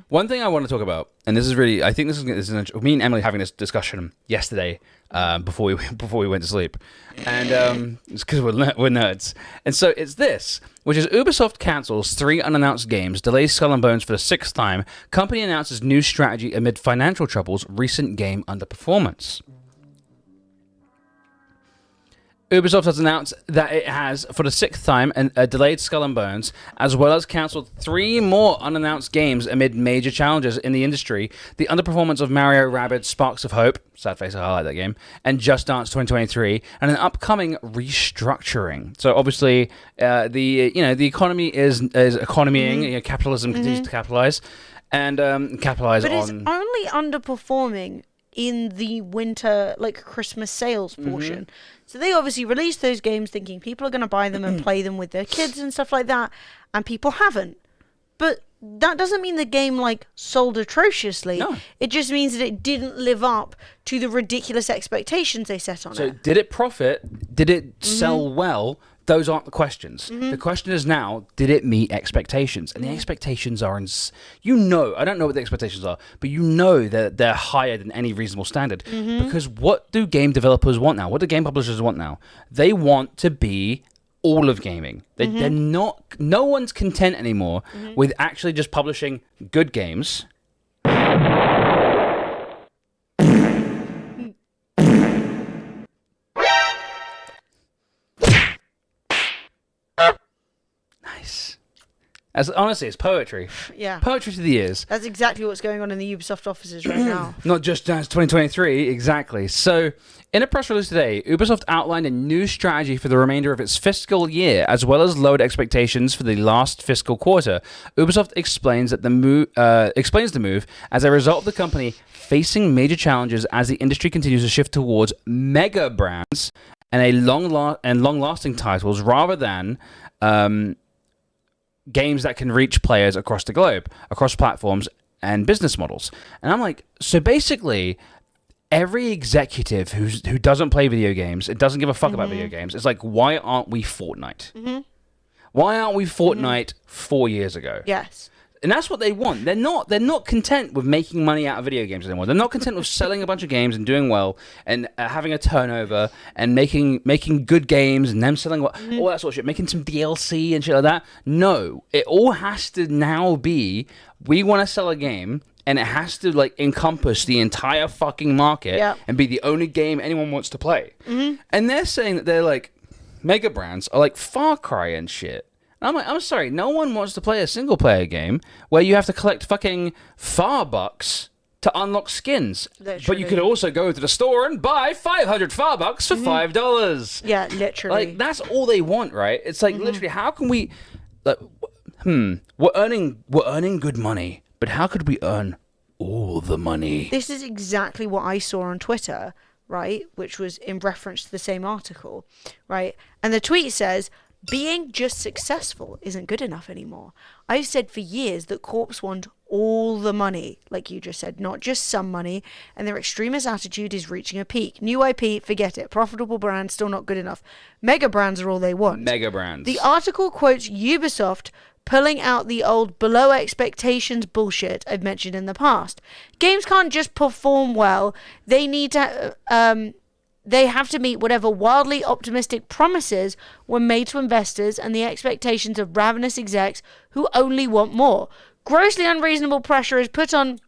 One thing I want to talk about, and this is really, I think this is me and Emily having this discussion yesterday before we went to sleep, and it's because we're nerds, and so it's this, which is Ubisoft cancels 3 unannounced games, delays Skull and Bones for the 6th time, company announces new strategy amid financial troubles, recent game underperformance. Ubisoft has announced that it has, for the 6th time, delayed Skull and Bones, as well as cancelled 3 more unannounced games amid major challenges in the industry. The underperformance of Mario Rabbids Sparks of Hope, sad face, I highlight that game, and Just Dance 2023, and an upcoming restructuring. So obviously, the economy is economying. Capitalism continues to capitalize, and capitalize on. But it's only underperforming in the winter, like, Christmas sales portion. So they obviously released those games thinking people are going to buy them and play them with their kids and stuff like that, and people haven't. But that doesn't mean the game, like, sold atrociously. No. It just means that it didn't live up to the ridiculous expectations they set on it. So did it profit? Did it sell well? Those aren't the questions. The question is now, did it meet expectations? And the expectations are, I don't know what the expectations are, but you know that they're higher than any reasonable standard. Because what do game developers want now? What do game publishers want now? They want to be all of gaming. They're not, no one's content anymore with actually just publishing good games. As honestly, it's poetry. Yeah. Poetry to the ears. That's exactly what's going on in the Ubisoft offices right now. Not Just Dance 2023, exactly. So, in a press release today, Ubisoft outlined a new strategy for the remainder of its fiscal year, as well as lowered expectations for the last fiscal quarter. Ubisoft explains that the move as a result of the company facing major challenges as the industry continues to shift towards mega brands and long-lasting titles rather than games that can reach players across the globe, across platforms and business models. And I'm like, so basically, every executive who doesn't play video games, it doesn't give a fuck about video games, it's like, why aren't we Fortnite? Why aren't we Fortnite 4 years ago? Yes. And that's what they want. They're not content with making money out of video games anymore. They're not content with selling a bunch of games and doing well and having a turnover and making good games and them selling all that sort of shit, making some DLC and shit like that. No, it all has to now be, we want to sell a game and it has to like encompass the entire fucking market and be the only game anyone wants to play. And they're saying that they're like, mega brands are like Far Cry and shit. I'm like, I'm sorry, no one wants to play a single-player game where you have to collect fucking Farbucks to unlock skins. Literally. But you could also go to the store and buy 500 Farbucks for $5. Yeah, literally. Like, that's all they want, right? It's like, literally, how can we... Like, we're earning good money, but how could we earn all the money? This is exactly what I saw on Twitter, right? Which was in reference to the same article, right? And the tweet says... being just successful isn't good enough anymore. I've said for years that corps want all the money, like you just said, not just some money, and their extremist attitude is reaching a peak. New IP, forget it. Profitable brands, still not good enough. Mega brands are all they want. Mega brands. The article quotes Ubisoft pulling out the old below expectations bullshit I've mentioned in the past. Games can't just perform well. They need to... they have to meet whatever wildly optimistic promises were made to investors and the expectations of ravenous execs who only want more. Grossly unreasonable pressure is put on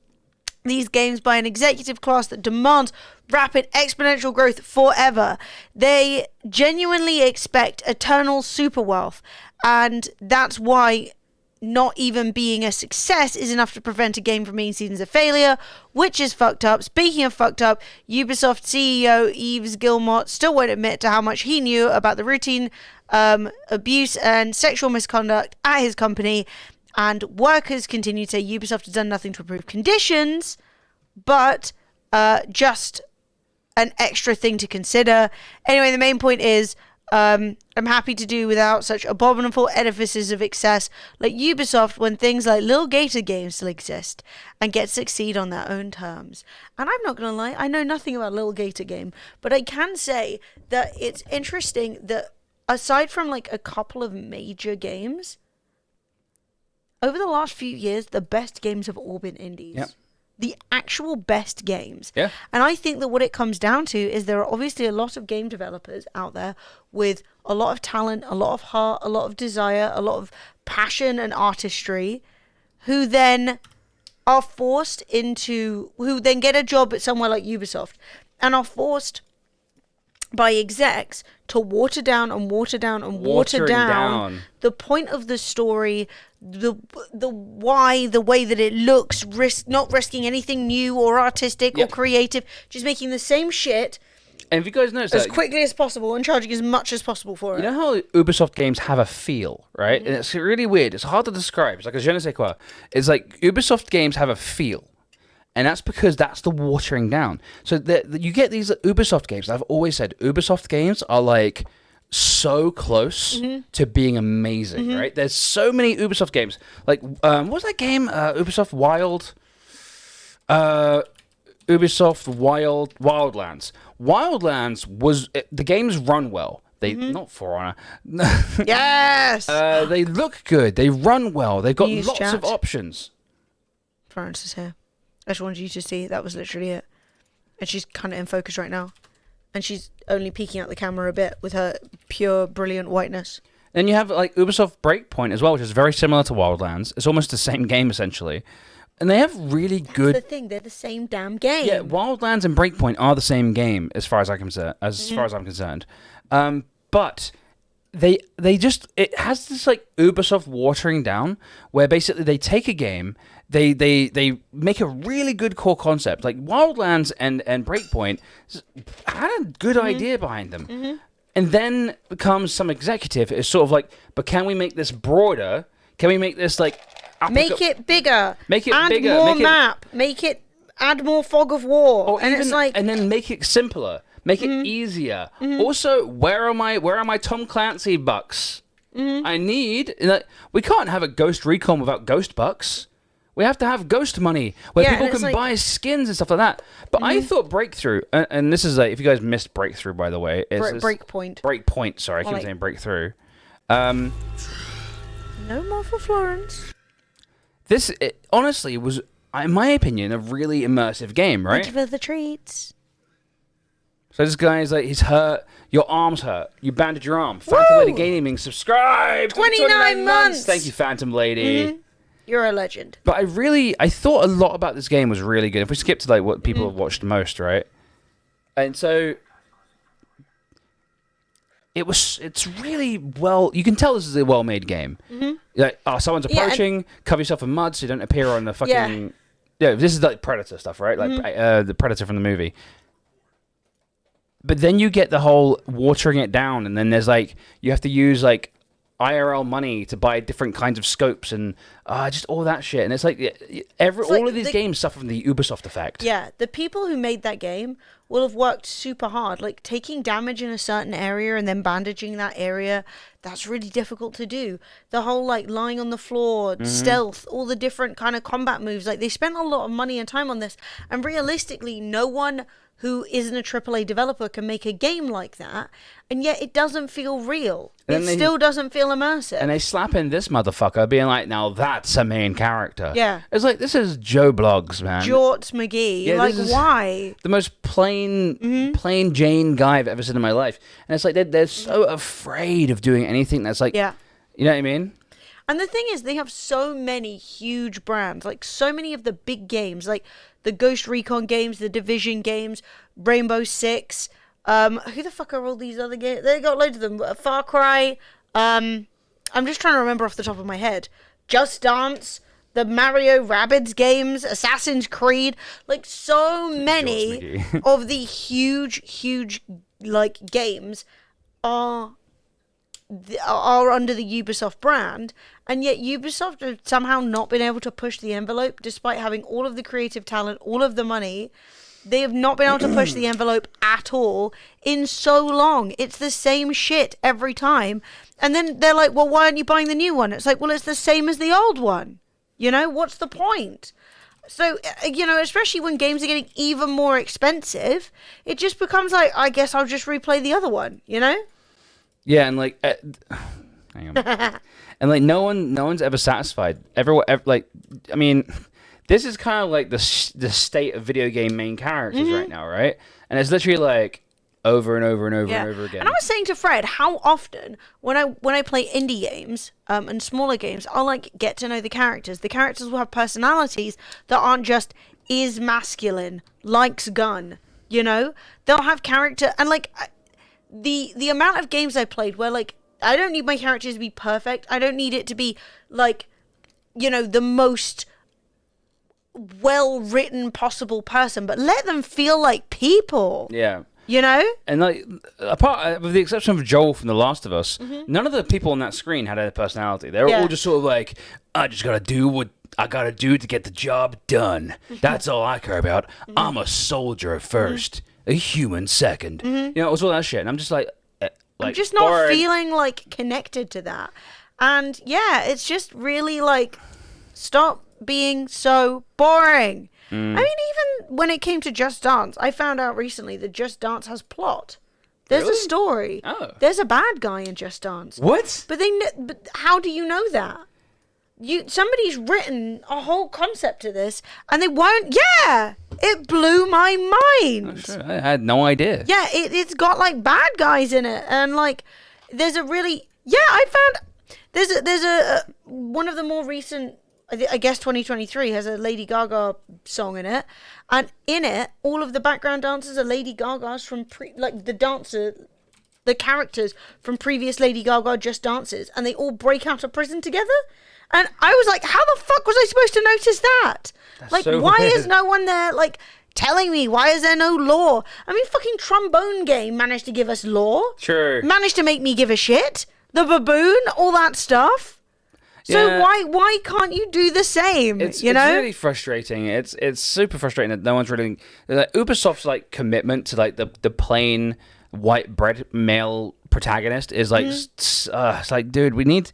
these games by an executive class that demands rapid exponential growth forever. They genuinely expect eternal super wealth, and that's why not even being a success is enough to prevent a game from being seen as a failure, which is fucked up. Speaking of fucked up, Ubisoft CEO Yves Guillemot still won't admit to how much he knew about the routine abuse and sexual misconduct at his company, and workers continue to say Ubisoft has done nothing to improve conditions, but just an extra thing to consider. Anyway, the main point is, I'm happy to do without such abominable edifices of excess like Ubisoft when things like Lil Gator games still exist and get to succeed on their own terms. And I'm not going to lie, I know nothing about Lil Gator game, but I can say that it's interesting that aside from like a couple of major games, over the last few years, the best games have all been indies. Yep. The actual best games. Yeah. And I think that what it comes down to is there are obviously a lot of game developers out there with a lot of talent, a lot of heart, a lot of desire, a lot of passion and artistry, who then are forced into, who then get a job at somewhere like Ubisoft and are forced by execs to water down and water down and water down the point of the story, the why, the way that it looks, not risking anything new or artistic or creative, just making the same shit. And if you guys notice as that, quickly as possible and charging as much as possible for it. You know how Ubisoft games have a feel, right? And it's really weird. It's hard to describe. It's like a je ne sais quoi. It's like Ubisoft games have a feel. And that's because that's the watering down. So you get these Ubisoft games. I've always said Ubisoft games are like so close to being amazing, right? There's so many Ubisoft games. Like, what was that game? Ubisoft Wild... Ubisoft Wildlands. Wildlands was... the games run well. They not For Honor. Yes! They look good. They run well. They've got lots chat. of options. Florence is here. I just wanted you to see that was literally it. And she's kind of in focus right now. And she's only peeking out the camera a bit with her pure, brilliant whiteness. Then you have like Ubisoft Breakpoint as well, which is very similar to Wildlands. It's almost the same game, essentially. And they have really good... That's the thing. They're the same damn game. Yeah, Wildlands and Breakpoint are the same game, as far as I'm concerned. But... They just, it has this like Ubisoft watering down where basically they take a game, they make a really good core concept like Wildlands and Breakpoint had a good idea behind them, and then becomes some executive is sort of like, but can we make this broader? Can we make this like make it bigger? Add more map. Add more fog of war, and it's like, and then make it simpler. Make it easier. Also, where are my Tom Clancy bucks? I need... we can't have a Ghost Recon without Ghost bucks. We have to have Ghost money where people can buy skins and stuff like that. But I thought Breakthrough... and this is like... If you guys missed Breakthrough, by the way... Breakpoint. Breakpoint, sorry. I keep saying Breakthrough. No more for Florence. This, honestly, was, in my opinion, a really immersive game, right? Thank you for the treats. So this guy's like, he's hurt. Your arm's hurt. You bandage your arm. Phantom Lady Gaming, subscribe. 29 months. Thank you, Phantom Lady. You're a legend. But I thought a lot about this game was really good. If we skip to like what people have watched most, right? And so it's really well. You can tell this is a well-made game. Like, someone's approaching. Cover yourself in mud so you don't appear on the fucking. Yeah, this is like Predator stuff, right? Like the Predator from the movie. But then you get the whole watering it down, and then there's like, you have to use like IRL money to buy different kinds of scopes and just all that shit. And it's like all of these games suffer from the Ubisoft effect. Yeah, the people who made that game will have worked super hard. Like taking damage in a certain area and then bandaging that area, that's really difficult to do. The whole like lying on the floor, stealth, all the different kind of combat moves. Like they spent a lot of money and time on this. And realistically, no one who isn't a AAA developer can make a game like that, and yet it doesn't feel real. It still doesn't feel immersive. And they slap in this motherfucker being like, now that's a main character. Yeah. It's like, this is Joe Bloggs, man. Jorts McGee. Yeah, like, why? The most plain Jane guy I've ever seen in my life. And it's like, they're so afraid of doing anything that's like, you know what I mean? And the thing is, they have so many huge brands, like so many of the big games, like the Ghost Recon games, the Division games, Rainbow Six. Who the fuck are all these other games? They got loads of them. Far Cry. I'm just trying to remember off the top of my head. Just Dance, the Mario Rabbids games, Assassin's Creed. Like so many of the huge like games are under the Ubisoft brand, and yet Ubisoft have somehow not been able to push the envelope despite having all of the creative talent, all of the money. They have not been able to push the envelope at all in so long. It's the same shit every time. And then they're like, well, why aren't you buying the new one? It's like, well, it's the same as the old one. You know, what's the point? So, you know, especially when games are getting even more expensive, it just becomes like, I guess I'll just replay the other one, you know? Yeah, and like, Hang on. And like no one's ever satisfied. Everyone, like, I mean, this is kind of like the state of video game main characters right now, right? And it's literally like over and over and over and over again. And I was saying to Fred, how often when I play indie games and smaller games, I'll like get to know the characters. The characters will have personalities that aren't just is masculine, likes gun. You know, they'll have character, and like the amount of games I played where like I don't need my characters to be perfect. I don't need it to be like, you know, the most well-written possible person, but let them feel like people. Yeah. You know? And like, apart with the exception of Joel from The Last of Us, none of the people on that screen had a personality. They were all just sort of like, I just gotta do what I gotta do to get the job done. That's all I care about. I'm a soldier first, a human second. You know, it was all that shit. And I'm just like I'm just not feeling like connected to that. And yeah, it's just really like, stop being so boring. I mean, even when it came to Just Dance, I found out recently that Just Dance has plot. There's a story. Oh. There's a bad guy in Just Dance. What? But but how do you know that? Somebody's written a whole concept to this, and they won't. Yeah, it blew my mind. Oh, sure. I had no idea. Yeah, it's got like bad guys in it, and like there's a really I found there's a one of the more recent. I guess 2023 has a Lady Gaga song in it, and in it, all of the background dancers are Lady Gaga's from the characters from previous Lady Gaga Just Dances, and they all break out of prison together. And I was like, how the fuck was I supposed to notice that? That's like, so why weird. is no one there, like, telling me? Why is there no lore? I mean, fucking Trombone Game managed to give us lore. Sure. Managed to make me give a shit. The baboon, all that stuff. So why can't you do the same? It's really frustrating. It's super frustrating that no one's really like Ubisoft's like commitment to like the plain white bread male protagonist is like it's like, dude, we need.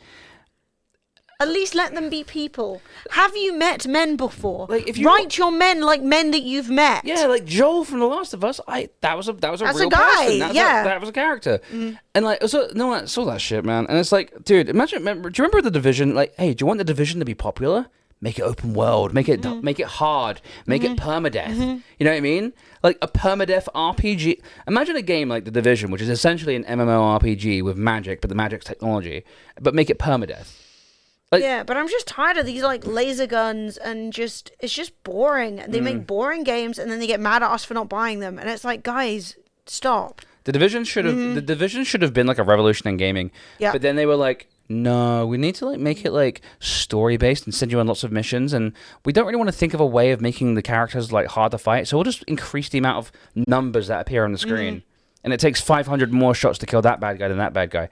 At least let them be people. Have you met men before? Like, if you write your men like men that you've met. Yeah, like Joel from The Last of Us. That was a That's real a guy. person. That was a character. And like, so no one saw that shit, man. And it's like, dude, do you remember The Division? Like, hey, do you want The Division to be popular? Make it open world. Make it hard. Make it permadeath. You know what I mean? Like a permadeath RPG. Imagine a game like The Division, which is essentially an MMORPG with magic, but the magic's technology. But make it permadeath. Like, yeah, but I'm just tired of these like laser guns and it's just boring. They make boring games and then they get mad at us for not buying them. And it's like, guys, stop. The Division should have been like a revolution in gaming. Yeah. But then they were like, no, we need to like make it like story based and send you on lots of missions, and we don't really want to think of a way of making the characters like hard to fight. So we'll just increase the amount of numbers that appear on the screen. And it takes 500 more shots to kill that bad guy than that bad guy.